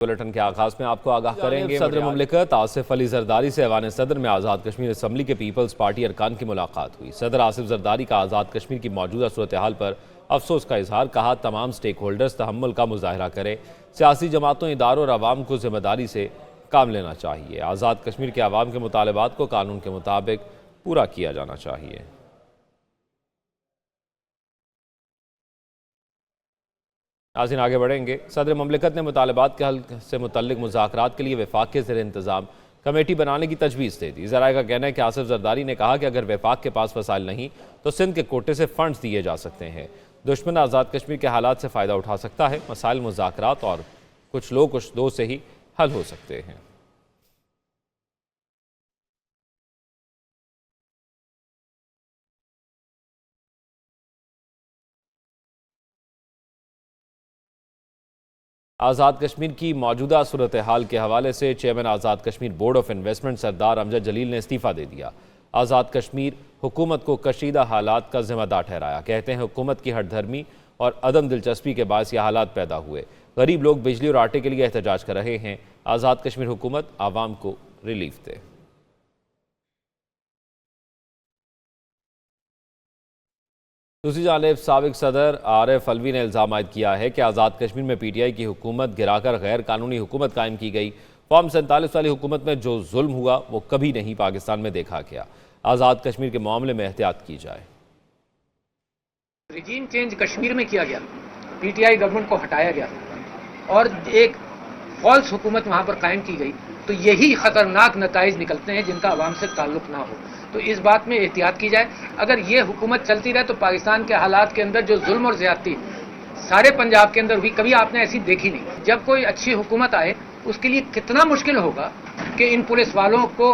Bulletin के आगाज में आपको आगाह करेंगे। सदर मुमलिकत आसिफ अली जरदारी से ऐवान सदर में आज़ाद कश्मीर असम्बली के पीपल्स पार्टी अरकान की मुलाकात हुई। सदर आसिफ जरदारी का आज़ाद कश्मीर की मौजूदा सूरत हाल पर अफसोस का इजहार, कहा तमाम स्टेक होल्डर्स तहम्मुल का मुजाहरा करें, सियासी जमातों, इदारों और आवाम को जिम्मेदारी से काम लेना चाहिए। आज़ाद कश्मीर के आवाम के मुतालबात को कानून के मुताबिक पूरा किया जाना चाहिए। नाज़रीन आगे बढ़ेंगे। सदर मुमलिकत ने मुतालबात के हल से मुतल्लिक मुज़ाकरात के लिए वफाक के ज़ेर इंतज़ाम कमेटी बनाने की तजवीज़ दे दी। ज़राए का कहना है कि आसिफ जरदारी ने कहा कि अगर वफाक के पास वसाइल नहीं तो सिंध के कोटे से फंड्स दिए जा सकते हैं। दुश्मन आज़ाद कश्मीर के हालात से फ़ायदा उठा सकता है। मसाइल मुज़ाकरात और कुछ लोग कुछ दो से ही हल हो सकते हैं। आज़ाद कश्मीर की मौजूदा सूरत हाल के हवाले से chairman Azad Kashmir board of investment Sardar Amjad Jalil ने इस्तीफ़ा दे दिया। आज़ाद कश्मीर हुकूमत को कशीदा हालात का जिम्मेदार ठहराया। कहते हैं हुकूमत की हठधर्मी और अदम दिलचस्पी के बायस ये हालात पैदा हुए। गरीब लोग बिजली और आटे के लिए एहतजाज कर रहे हैं। आज़ाद कश्मीर हुकूमत आवाम को रिलीफ दे। दूसरी जानिब साबिक सदर आरिफ अलवी ने इल्ज़ाम आयद किया है कि आज़ाद कश्मीर में PTI की हुकूमत गिराकर गैर कानूनी हुकूमत कायम की गई। फॉर्म 47 वाली हुकूमत में जो जुल्म हुआ वो कभी नहीं पाकिस्तान में देखा गया। आज़ाद कश्मीर के मामले में एहतियात की जाए। रिजीम चेंज कश्मीर में किया गया, PTI गवर्नमेंट को हटाया गया और एक फॉल्स हुकूमत वहां पर कायम की गई, तो यही खतरनाक नताइज निकलते हैं जिनका अवाम से ताल्लुक ना हो। तो इस बात में एहतियात की जाए। अगर ये हुकूमत चलती रहे तो पाकिस्तान के हालात के अंदर जो जुल्म और ज्यादती सारे पंजाब के अंदर हुई, कभी आपने ऐसी देखी नहीं। जब कोई अच्छी हुकूमत आए उसके लिए कितना मुश्किल होगा कि इन पुलिस वालों को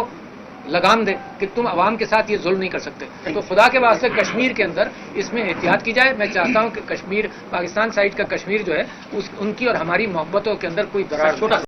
लगाम दे कि तुम अवाम के साथ ये जुल्म नहीं कर सकते। तो खुदा के वास्ते कश्मीर के अंदर इसमें एहतियात की जाए। मैं चाहता हूँ कि कश्मीर, पाकिस्तान साइड का कश्मीर जो है उनकी और हमारी मोहब्बतों के अंदर कोई दरार छोटा।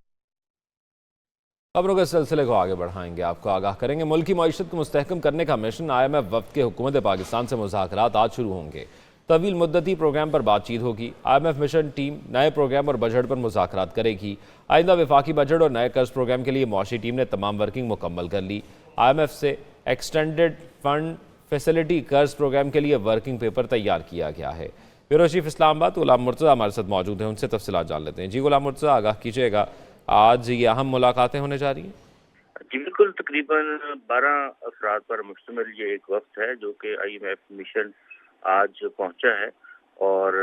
खबरों के सिलसिले को आगे बढ़ाएंगे, आपको आगाह करेंगे। मुल्क की मईशत को मुस्तहकम करने का मिशन IMF वफ्द के हुकूमत पाकिस्तान से मुज़ाकरात आज शुरू होंगे। तवील मुद्दती प्रोग्राम पर बातचीत होगी। IMF मिशन टीम नए प्रोग्राम और बजट पर मुज़ाकरात करेगी। आइंदा वफाकी बजट और नए कर्ज प्रोग्राम के लिए मौशी टीम ने तमाम वर्किंग मुकम्मल कर ली। IMF से एक्सटेंडेड फंड फैसिलिटी कर्ज प्रोग्राम के लिए वर्किंग पेपर तैयार किया गया है। ब्यूरो चीफ इस्लामाबाद गुलाम मुर्तज़ा हमारे साथ मौजूद हैं, उनसे तफसीलात जान लेते हैं। जी गुलाम मुर्तज़ा, आगाह कीजिएगा, आज ये अहम मुलाकातें होने जा रही हैं। जी बिल्कुल, तकरीबन 12 अफराद पर मुश्तमिल ये एक वक्त है जो कि IMF मिशन आज पहुंचा है और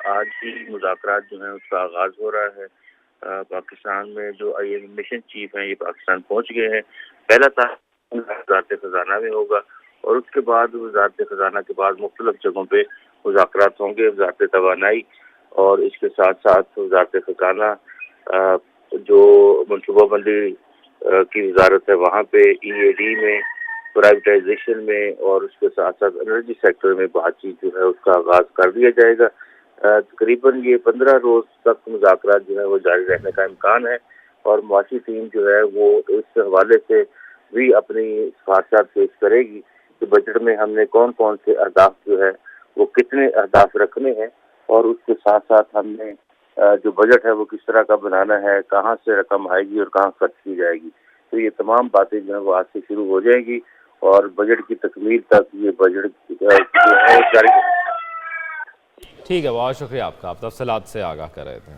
आज ही मुज़ाकरात जो हैं उसका आगाज हो रहा है। पाकिस्तान में जो IMF मिशन चीफ हैं ये पाकिस्तान पहुंच गए हैं। पहला था वज़ारत ख़जाना में होगा और उसके बाद वज़ारत ख़जाना के बाद मुख्तलिफ जगहों पे मुज़ाकरात होंगे। वज़ारत तवानाई और इसके साथ साथ वज़ारत ख़जाना जो मनसूबाबंदी की वजारत है वहाँ पे EAD में, प्राइवेटाइजेशन में और उसके साथ साथ एनर्जी सेक्टर में बातचीत जो है उसका आगाज कर दिया जाएगा। तकरीबन ये 15 रोज तक मुज़ाकरात जो है वो जारी रहने का इम्कान है और मुआशी टीम जो है वो इस हवाले से भी अपनी सिफारिशात पेश करेगी कि बजट में हमने कौन कौन से अहदाफ जो है वो कितने अहदाफ रखने हैं और उसके साथ साथ हमने जो बजट है वो किस तरह का बनाना है, कहाँ से रकम आएगी और कहाँ खर्च की जाएगी। तो ये तमाम बातें जो है वो आज से शुरू हो जाएगी और बजट की तकमील तक ये बजट जो है जारी। ठीक है, बहुत शुक्रिया आपका, आप तफसीलात से आगाह कर रहे थे।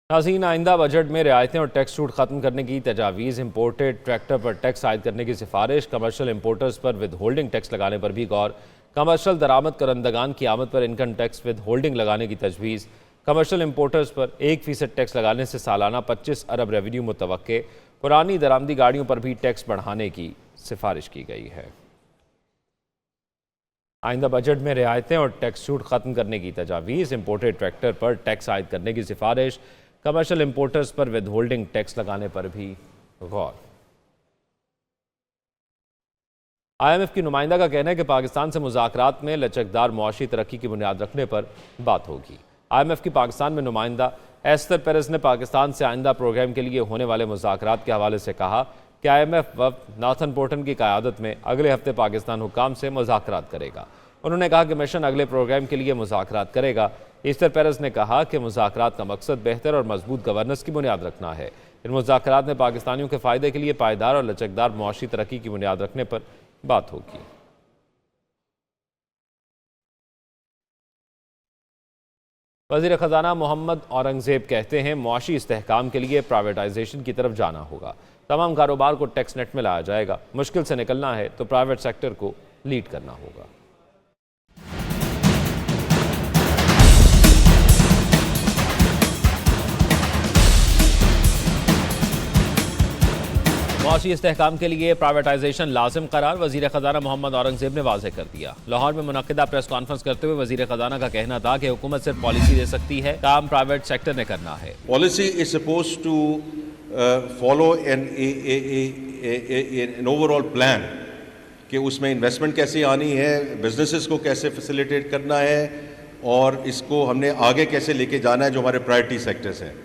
नाज़रीन, आइंदा बजट में रियायतें और टैक्स छूट खत्म करने की तजावीज़, इम्पोर्टेड ट्रैक्टर पर टैक्स आयद करने की सिफारिश, कमर्शल इम्पोर्टर्स पर विद होल्डिंग टैक्स लगाने पर भी गौर, कमर्शल दरामद करंदगान की आमद पर इनकम टैक्स विद होल्डिंग लगाने की तजवीज़, कमर्शल इम्पोर्टर्स पर 1% टैक्स लगाने से सालाना 25 अरब रेवेन्यू मुतवक्के, पुरानी दरामदी गाड़ियों पर भी टैक्स बढ़ाने की सिफारिश की गई है। आइंदा बजट में रियायतें और टैक्स छूट खत्म करने की तजावीज़, इम्पोर्टेड ट्रैक्टर पर टैक्स आयद करने की सिफारिश, कमर्शल इम्पोर्टर्स पर विद होल्डिंग टैक्स लगाने पर भी गौर। IMF की नुमाइंदा का कहना है कि पाकिस्तान से मुज़ाकरात में लचकदार मुआशी तरक्की की बुनियाद रखने पर बात होगी। IMF की पाकिस्तान में नुमाइंदा एस्तर पेरेस ने पाकिस्तान से आइंदा प्रोग्राम के लिए होने वाले मुज़ाकरात के हवाले से कहा कि IMF वफ्द नाथन पोर्टन की क़यादत में अगले हफ्ते पाकिस्तान हुकाम से मुज़ाकरात करेगा। उन्होंने कहा कि मिशन अगले प्रोग्राम के लिए मुज़ाकरात करेगा। ईस्टर पेरेस ने कहा कि मुज़ाकरात का मकसद बेहतर और मजबूत गवर्नेंस की बुनियाद रखना है। इन मुज़ाकरात में पाकिस्तानियों के फ़ायदे के लिए पायदार और लचकदार मुआशी तरक्की की बुनियाद रखने पर बात होगी। वज़ीर ख़जाना मोहम्मद औरंगज़ेब कहते हैं मुआशी इस्तेहकाम के लिए प्राइवेटाइजेशन की तरफ जाना होगा। तमाम कारोबार को टैक्स नेट में लाया जाएगा। मुश्किल से निकलना है तो प्राइवेट सेक्टर को लीड करना होगा। मुआशी इस्तेहकाम के लिए प्राइवेटाइजेशन लाजिम करार वज़ीर ख़जाना मोहम्मद औरंगज़ेब ने वाज़ेह कर दिया। लाहौर में मुनक़िदा प्रेस कॉन्फ्रेंस करते हुए वज़ीर ख़जाना का कहना था कि हुकूमत सिर्फ पॉलिसी दे सकती है, काम प्राइवेट सेक्टर ने करना है। Policy is supposed to follow an overall plan कि उसमें इन्वेस्टमेंट कैसे आनी है, बिजनेसेस को कैसे फैसिलिटेट करना है और इसको हमने आगे कैसे लेके जाना है जो हमारे प्रायोरिटी सेक्टर्स हैं।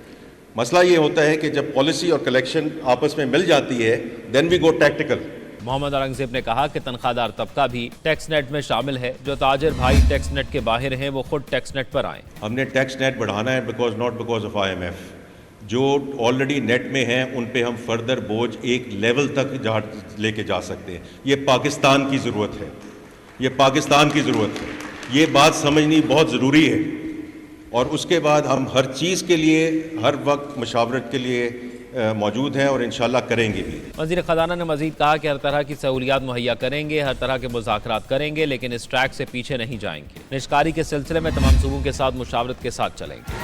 मसला ये होता है कि जब पॉलिसी और कलेक्शन आपस में मिल जाती है then we go tactical. Mohammad Aurangzeb ने कहा कि तनख्वाहदार तबका भी टैक्स नेट में शामिल है। जो ताजिर भाई टैक्स नेट के बाहर हैं वो खुद टैक्स नेट पर आएँ। हमने टैक्स नेट बढ़ाना है नॉट बिकॉज ऑफ IMF। जो ऑलरेडी नेट में हैं उन पे हम फर्दर बोझ एक लेवल तक जहाँ लेके जा सकते हैं। ये पाकिस्तान की ज़रूरत है, ये पाकिस्तान की ज़रूरत है, ये बात समझनी बहुत ज़रूरी है। और उसके बाद हम हर चीज़ के लिए हर वक्त मशावरत के लिए मौजूद हैं और इंशाल्लाह करेंगे भी। वज़ीर ख़जाना ने मज़ीद कहा कि हर तरह की सहूलियात मुहैया करेंगे, हर तरह के मुज़ाकरात करेंगे, लेकिन इस ट्रैक से पीछे नहीं जाएंगे। निष्कारी के सिलसिले में तमाम सूबों के साथ मुशावरत के साथ चलेंगे।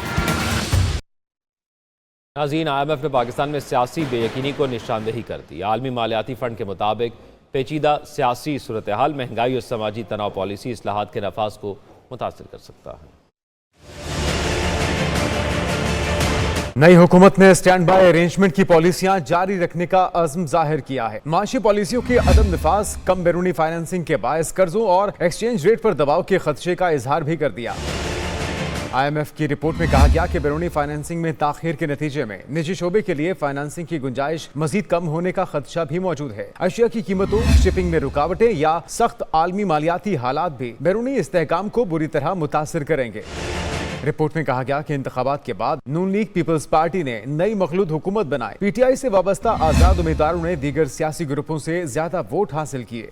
नाज़रीन, IMF ने पाकिस्तान में सियासी बेयकीनी को निशानदेही कर दी। आलमी मालियाती फ़ंड के मुताबिक पेचीदा सियासी सूरत हाल महंगाई और समाजी तनाव पॉलिसी इस्लाहात के नफाज को मुतासर कर सकता है। नई हुकूमत ने स्टैंड बाय अरेंजमेंट की पॉलिसियां जारी रखने का अज़्म जाहिर किया है। माशी पॉलिसियों के अदम निफाज, कम बैरूनी फाइनेंसिंग के बायस कर्जों और एक्सचेंज रेट पर दबाव के खदशे का इजहार भी कर दिया। IMF की रिपोर्ट में कहा गया कि बैरूनी फाइनेंसिंग में ताखीर के नतीजे में निजी शोबे के लिए फाइनेंसिंग की गुंजाइश मजीद कम होने का खदशा भी मौजूद है। अशिया की कीमतों, शिपिंग में रुकावटें या सख्त आलमी मालियाती हालात भी बैरूनी इस्तेहकाम को बुरी तरह मुतासिर करेंगे। रिपोर्ट में कहा गया कि इंतखाबात के बाद नून लीग पीपल्स पार्टी ने नई मखलूद हुकूमत बनाई। PTI से वाबस्ता आजाद उम्मीदवारों ने दीगर सियासी ग्रुपों से ज्यादा वोट हासिल किए।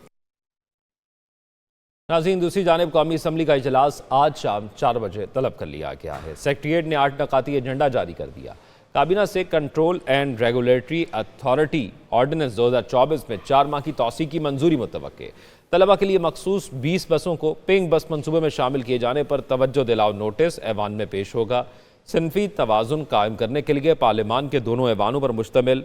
नाज़रीन, दूसरी जानिब कौमी असम्बली का इजलास आज शाम 4 बजे तलब कर लिया गया है। सेक्रेटेरिएट ने 8 नकाती एजेंडा जारी कर दिया। काबीना से control and regulatory authority ordinance 2024 में 4 माह की तौसी की मंजूरी मुतवक्के। तलबा के लिए मखसूस 20 बसों को पिंक बस मनसूबे में शामिल किए जाने पर तवज्जो दिलाओ नोटिस ऐवान में पेश होगा। सिनफी तवाज़ुन कायम करने के लिए पार्लियामान के दोनों ऐवानों पर मुश्तमिल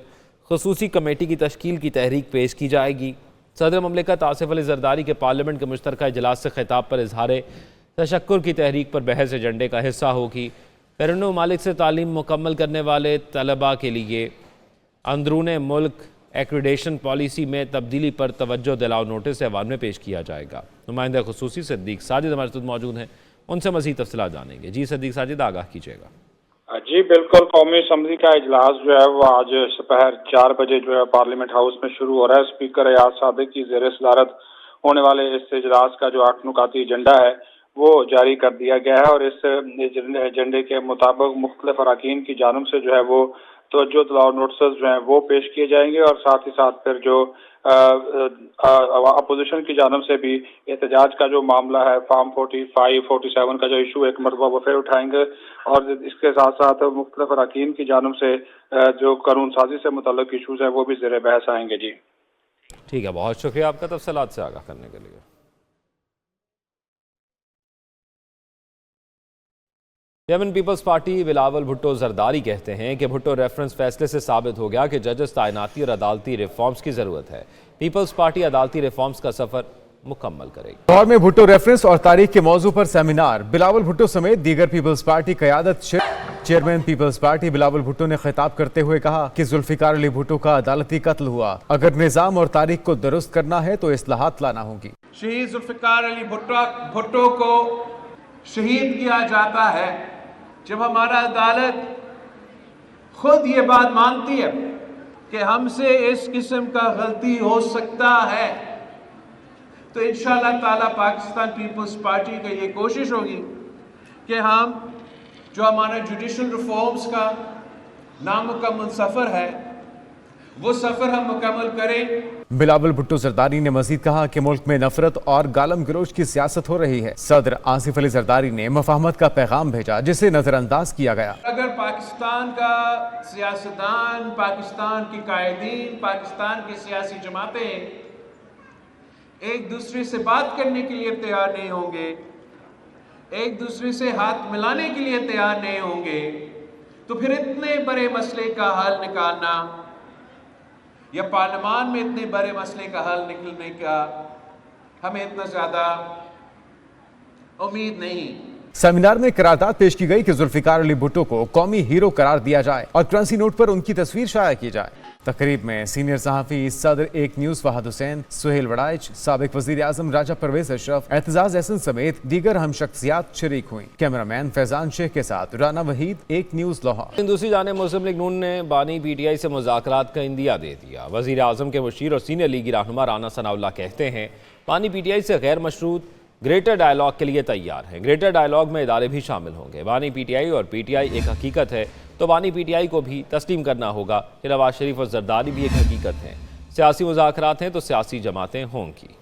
खुसूसी कमेटी की तश्कील की तहरीक पेश की जाएगी। सदर ममलिकत आसिफ अली जरदारी के पार्लियामेंट के मुश्तरका इजलास से खिताब पर इजहार तशक्कुर की तहरीक पर बहस एजेंडे का हिस्सा होगी। बैरून ममालिक से तालीम मुकम्मल करने वाले तलबा के लिए अंदरून मुल्क एक्रीडेशन पॉलिसी में तब्दीली पर तवज्जो दिलाओ नोटिस ऐवान में पेश किया जाएगा। नुमाइंदा खुसूसी सिद्दीक साजिद हमारे साथ मौजूद हैं, उनसे मज़ीद तफसीलात जानेंगे। जी सिद्दीक साजिद, आगाह कीजिएगा। जी बिल्कुल, कौमी असम्बली का इजलास जो है वो आज दोपहर 4 बजे जो है पार्लियामेंट हाउस में शुरू हो रहा है। स्पीकर एयाज सादिक की ज़ेर सदारत होने वाले इस इजलास का जो 8 नुकाती एजेंडा है वो जारी कर दिया गया है और इस एजेंडे के मुताबिक मुख्तलिफ अरकान की जानिब से जो है वो तवज्जो दिलाओ नोटिस जो हैं वो पेश किए जाएंगे और साथ ही साथ फिर जो अपोजिशन की जानिब से भी एहतजाज का जो मामला है फार्म 45, 47 का जो इशू एक मरतबा वो फिर उठाएंगे और इसके साथ साथ मुख्तलिफ अरकान की जानिब से जो कानून साजी से मुतल्लिक इशूज़ हैं वो भी ज़ेर बहस आएंगे। जी ठीक है, बहुत शुक्रिया आपका तफसीलात से आगाह करने के लिए। यमन पीपल्स पार्टी बिलावल भुट्टो जरदारी कहते हैं कि भुट्टो रेफरेंस फैसले से साबित हो गया कि जजेस तैनाती और अदालती रिफॉर्म्स की जरूरत है। पीपल्स पार्टी अदालती रिफॉर्म्स का सफर मुकम्मल करेगी। लाहौर में भुट्टो रेफरेंस और तारीख के मौजू पर सेमिनार। बिलावल भुट्टो समेत दीगर पीपल्स पार्टी क़यादत चेयरमैन पीपल्स पार्टी बिलावल भुट्टो ने खिताब करते हुए कहा कि जुल्फिकार अली भुट्टो का अदालती कत्ल हुआ। अगर निज़ाम और तारीख को दुरुस्त करना है तो इस्लाहात लाना होगी। शहीद जुल्फिकार अली भुट्टो को शहीद किया जाता है जब हमारा अदालत खुद ये बात मानती है कि हमसे इस किस्म का गलती हो सकता है तो इंशाअल्लाह ताला पाकिस्तान पीपल्स पार्टी का ये कोशिश होगी कि हम जो हमारा जुडिशल रिफॉर्म्स का नामुकम्मल सफ़र है वो सफ़र हम मुकम्मल करें। बिलावल भुट्टो जरदारी ने मजीद कहा कि मुल्क में नफरत और गालम गलोच की सियासत हो रही है। सदर आसिफ अली जरदारी ने मफाहमत का पैगाम भेजा जिसे नजरअंदाज किया गया। अगर पाकिस्तान का सियासतदान, पाकिस्तान के कायदीन, पाकिस्तान की सियासी जमातें एक दूसरे से बात करने के लिए तैयार नहीं होंगे, एक दूसरे से हाथ मिलाने के लिए तैयार नहीं होंगे, तो फिर इतने बड़े मसले का हल निकालना या पार्लियामान में इतने बड़े मसले का हल निकलने का हमें इतना ज़्यादा उम्मीद नहीं। सेमिनार में करारदाद पेश की गई कि जुल्फिकार अली भुट्टो को कौमी हीरो करार दिया जाए और करेंसी नोट पर उनकी तस्वीर शाया की जाए। तकरीब में सीनियर सहाफ़ी सदर एक न्यूज़ फहद हुसैन, सुहेल वड़ाइच, साबिक वज़ीर आज़म राजा परवेज अशरफ, एतजाज़ एहसन समेत दीगर हम शख्सियात शरीक हुई। कैमरामैन फैजान शेख के साथ राना वहीद, एक न्यूज़ लाहौर। दूसरी जानिब मुस्लिम लीग नून ने बानी PTI से मुज़ाकरात का इंदिया दे दिया। वज़ीर आज़म के मुशीर और सीनियर लीगी रहनुमा राना सनाउल्लाह कहते हैं बानी PTI से गैर मशरूत ग्रेटर डायलॉग के लिए तैयार हैं। ग्रेटर डायलॉग में इदारे भी शामिल होंगे। बानी PTI और PTI एक हकीकत है तो बानी PTI को भी तस्लीम करना होगा कि नवाज शरीफ और जरदारी भी एक हकीकत हैं। सियासी मुज़ाकरात हैं तो सियासी जमातें होंगी।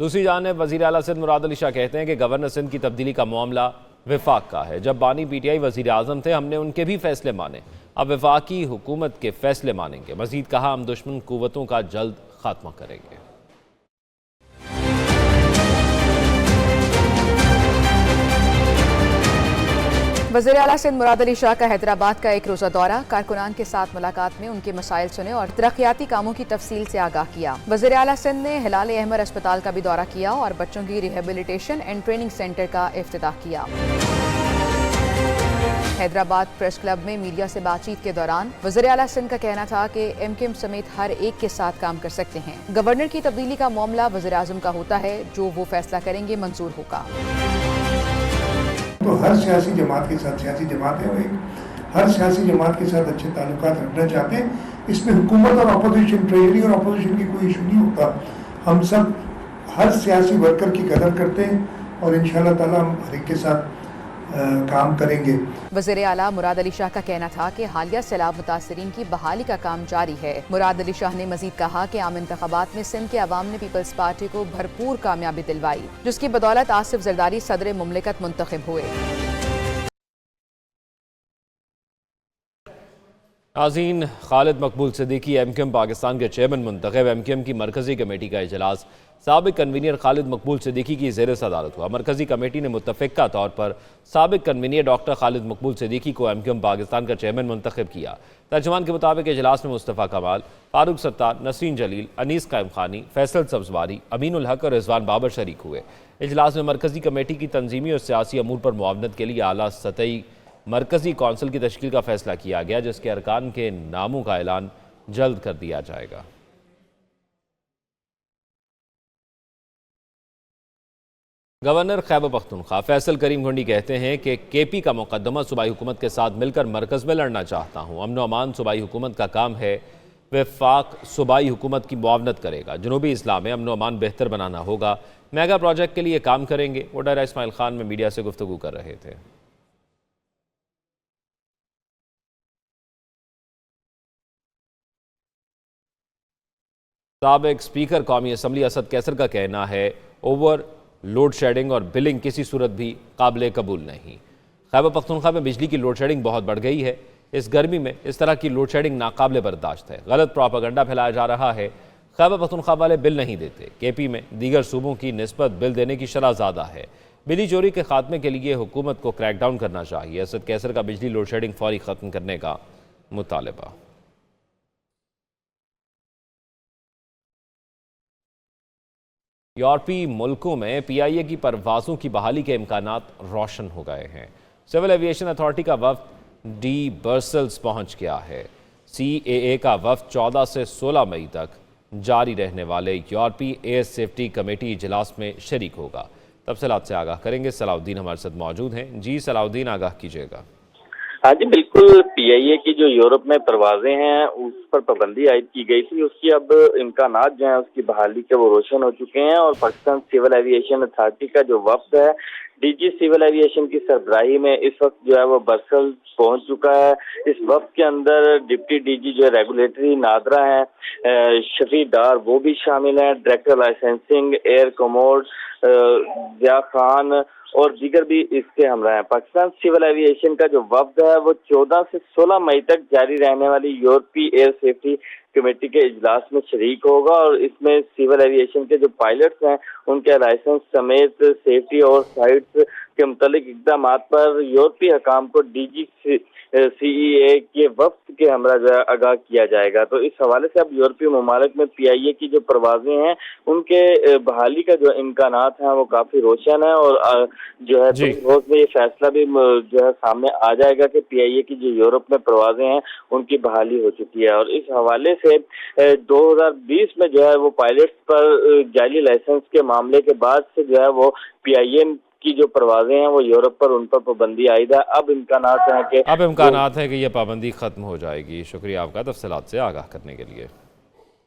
दूसरी जानिब वज़ीर आला सिंध मुराद अली शाह कहते हैं कि गवर्नर सिंध की तब्दीली का मामला विफाक का है। जब बानी PTI वज़ीर आज़म थे हमने उनके भी फैसले माने, अब वफाकी हुकूमत के फैसले मानेंगे। मज़ीद कहा हम दुश्मन कुव्वतों का जल्द खात्मा करेंगे। वज़ीर आला सिंध मुराद अली शाह का हैदराबाद का एक रोज़ा दौरा, कारकुनान के साथ मुलाकात में उनके मसाइल सुने और तरक्याती कामों की तफसील से आगाह किया। वज़ीर आला सिंध ने हिलाल अहमर अस्पताल का भी दौरा किया और बच्चों की रिहेबिलिटेशन एंड ट्रेनिंग सेंटर का इफ्तिताह किया। हैदराबाद प्रेस क्लब में मीडिया से बातचीत के दौरान वज़ीर आला सिंध का कहना था कि MKM समेत हर एक के साथ काम कर सकते हैं। गवर्नर की तब्दीली का मामला वज़ीर आज़म का होता है, जो वो फैसला करेंगे मंजूर होगा। तो हर सियासी जमात के साथ, सियासी जमात है वो एक, हर सियासी जमात के साथ अच्छे ताल्लुकात रखना चाहते हैं। इसमें हुकूमत और अपोजिशन, ट्रेजरी और अपोजिशन की कोई इशू नहीं होता। हम सब हर सियासी वर्कर की कदर करते हैं और इंशाअल्लाह ताला हम हर एक के साथ काम करेंगे। वज़ीर आला मुराद अली शाह का कहना था कि हालिया सैलाब मुतासरीन की बहाली का काम जारी है। मुराद अली शाह ने मजीद कहा कि आम इंतखाबात में सिंध के अवाम ने पीपल्स पार्टी को भरपूर कामयाबी दिलवाई, जिसकी बदौलत आसिफ जरदारी सदर मुमलिकत मुंतखब हुए। नाज़रीन, खालिद मकबूल सिद्दीकी MKM पाकिस्तान के चेयरमैन मुंतखब। MKM की मरकज़ी कमेटी का इजलास साबिक कन्वीनर खालिद मकबूल सिद्दीकी की ज़ेर सदारत हुआ। मरकज़ी कमेटी ने मुत्तफ़िक़ा तौर पर साबिक कन्वीनर डॉक्टर खालिद मकबूल सिद्दीकी को MKM पाकिस्तान का चेयरमैन मुंतखब किया। तर्जुमान के मुताबिक इजलास में मुस्तफ़ा कमाल, फारूक सत्तार, नसरीन जलील, अनीस कायम खानी, फैसल सब्ज़वारी, अमीनुल हक और रिजवान बाबर शरीक हुए। इजलास में मरकज़ी कमेटी की तंजीमी और सियासी अमूर पर मुआवनत के लिए आला सतही मरकज़ी कौंसिल की तश्कील का फैसला किया गया, जिसके अरकान के नामों का ऐलान जल्द कर दिया जाएगा। गवर्नर खैबर पख्तूनख्वा फैसल करीम घुंडी कहते हैं कि KP का मुकदमा सूबाई हुकूमत के साथ मिलकर मरकज़ में लड़ना चाहता हूँ। अमन व अमान सूबाई हुकूमत का काम है, वफाक सूबाई हुकूमत की मुआवनत करेगा। जनूबी इस्लाम में अमन व अमान बेहतर बनाना होगा। मेगा प्रोजेक्ट के लिए काम करेंगे। वो डायरा इस्माइल खान में मीडिया से गुफ्तगू कर रहे थे। साबिक स्पीकर कौमी असम्बली असद कैसर का कहना है ओवर लोड शेडिंग और बिलिंग किसी सूरत भी काबिल कबूल नहीं। खैबर पख्तूनख्वा में बिजली की लोड शेडिंग बहुत बढ़ गई है। इस गर्मी में इस तरह की लोड शेडिंग नाकाबिल बर्दाश्त है। गलत प्रोपागंडा फैलाया जा रहा है। खैबर पख्तूनख्वा वाले बिल नहीं देते। KP में दीगर सूबों की निस्बत बिल देने की शरह ज़्यादा है। बिजली चोरी के खात्मे के लिए हुकूमत को क्रैकडाउन करना चाहिए। असद कैसर का बिजली लोड शेडिंग फौरी ख़त्म करने का मुतालबा। यूरोपीय मुल्कों में PIA की परवाज़ों की बहाली के इम्कानात रोशन हो गए हैं। सिविल एविएशन अथॉरिटी का वफ़द D ब्रसेल्स पहुँच गया है। CAA का वफ़द 14 से 16 मई तक जारी रहने वाले यूरोपीय एयर सेफ्टी कमेटी इजलास में शरीक होगा। तफसीलात से आगाह करेंगे सलाउद्दीन, हमारे साथ मौजूद हैं। जी सलाउद्दीन, आगाह कीजिएगा। हाँ जी बिल्कुल, पीआईए की जो यूरोप में परवाजें हैं उस पर पाबंदी आयद की गई थी, उसकी अब इम्कानात जो हैं उसकी बहाली के वो रोशन हो चुके हैं। और पाकिस्तान सिविल एविएशन अथॉरिटी का जो वफ्द है डीजी सिविल एविएशन की सरबराही में इस वक्त जो है वो ब्रसेल्स पहुंच चुका है। इस वक्त के अंदर डिप्टी डीजी जो रेगुलेटरी नादरा है, शफी डार वो भी शामिल हैं, डायरेक्टर लाइसेंसिंग एयर कमोड जिया खान और दीगर भी इसके हमरा हैं। पाकिस्तान सिविल एविएशन का जो वफ्द है वो 14 से 16 मई तक जारी रहने वाली यूरोपीय एयर सेफ्टी कमेटी के इजलास में शरीक होगा और इसमें सिविल एविएशन के जो पायलट्स हैं उनके लाइसेंस समेत सेफ्टी और साइट्स के मुतालिक इक़दाम पर यूरोपीय हकाम को डीजी सीईए के वफ्द के हमरा जो है आगाह किया जाएगा। तो इस हवाले से अब यूरोपीय ममालिक में पीआईए की जो परवाजें हैं उनके बहाली का जो इम्कानात हैं वो काफी रोशन है और जो है रोज में ये फैसला भी जो है सामने आ जाएगा कि पीआईए की जो यूरोप में परवाजें हैं उनकी बहाली हो चुकी है। और इस हवाले से 2020 में जो है वो पायलट्स पर जाली लाइसेंस के मामले के बाद से जो है वो पीआईए की जो परवाजें हैं वो यूरोप पर उन पर पाबंदी आयद है। अब इम्कानात हैं कि ये पाबंदी खत्म हो जाएगी। शुक्रिया आपका तफसीलात से आगाह करने के लिए।